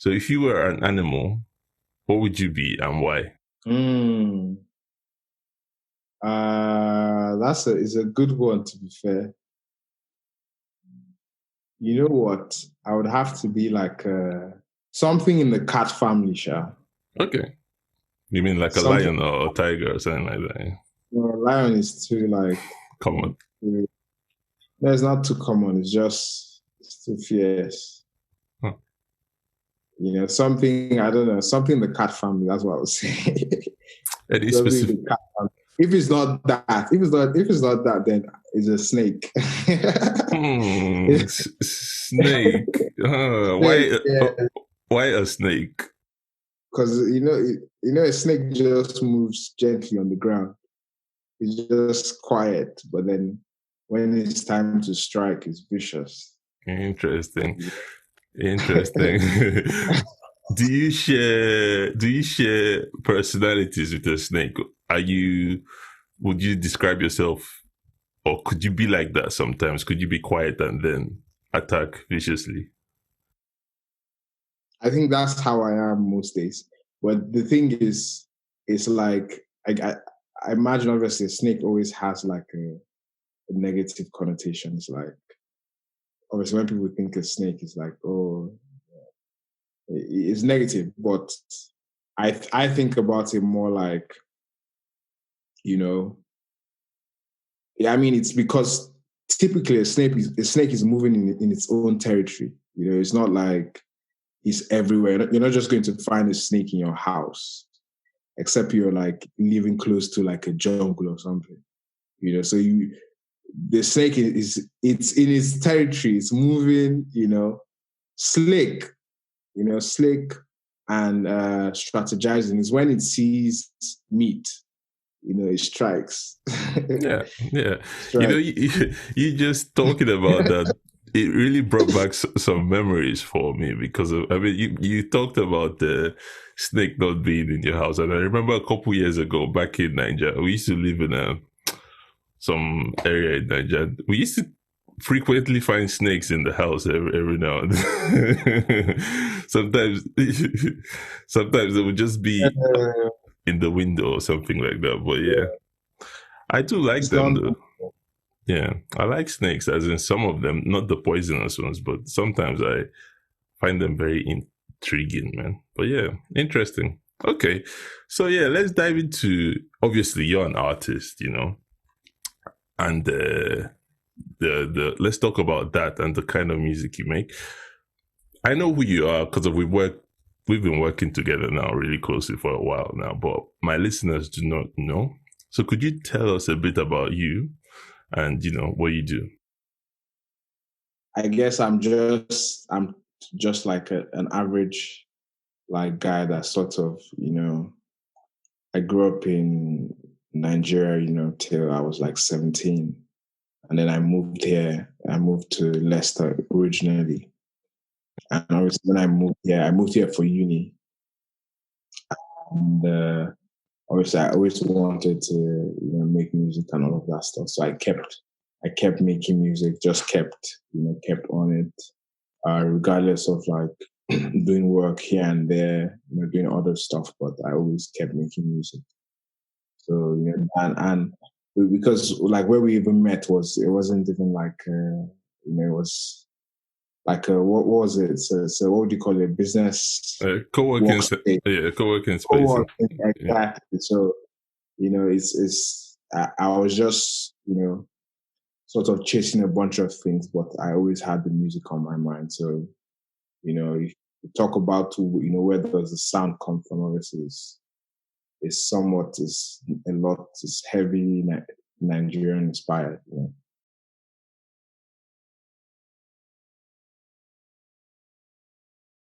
So if you were an animal, what would you be and why? Is a good one, to be fair. You know what? I would have to be like something in the cat family, Sha. Okay. You mean like a Something. lion or a tiger or something like that? Lion is too like Common. No, it's not too common. It's too fierce. Huh. You know, something I don't know, something in the cat family. That's what I would say. Any specific? If it's not that, then it's a snake. Snake. Why a snake? Because a snake just moves gently on the ground. It's just quiet, but then when it's time to strike, it's vicious. Interesting. Do you share personalities with a snake? Would you describe yourself, or could you be like that sometimes? Could you be quiet and then attack viciously? I think that's how I am most days. But the thing is, it's like I imagine obviously a snake always has like a negative connotation. It's like obviously when people think a snake is like, oh, it's negative, but I think about it more like, I mean, it's because typically a snake is moving in its own territory. It's not like it's everywhere. You're not just going to find a snake in your house, except you're like living close to like a jungle or something. So the snake it's in its territory. It's moving, slick, slick and strategizing is when it sees meat, it strikes. Yeah. You just talking about that, it really brought back some memories for me because you talked about the snake not being in your house, and I remember a couple years ago back in Nigeria, we used to live in some area in Nigeria. We used to frequently find snakes in the house every now and then. Sometimes it would just be in the window or something like that. But yeah, I do like them though. Yeah, I like snakes, as in some of them, not the poisonous ones, but sometimes I find them very intriguing, man. But yeah, interesting. Okay, so yeah, let's dive into. Obviously, you're an artist, and the let's talk about that and the kind of music you make. I know who you are because we've been working together now really closely for a while now, but my listeners do not know. So could you tell us a bit about you and what you do? I guess I'm just like an average like guy that sort of, I grew up in Nigeria, till I was like 17. And then I moved here. I moved to Leicester originally. And obviously when I moved here for uni. And obviously I always wanted to, make music and all of that stuff. So I kept making music, just kept on it, regardless of like doing work here and there, doing other stuff. But I always kept making music. So and because like where we even met it wasn't even like it was like what was it? So what would you call it? Business co-working space. Co-working, exactly. Yeah. So I was just sort of chasing a bunch of things, but I always had the music on my mind. So if you talk about where does the sound come from, obviously is a lot is heavy Nigerian inspired.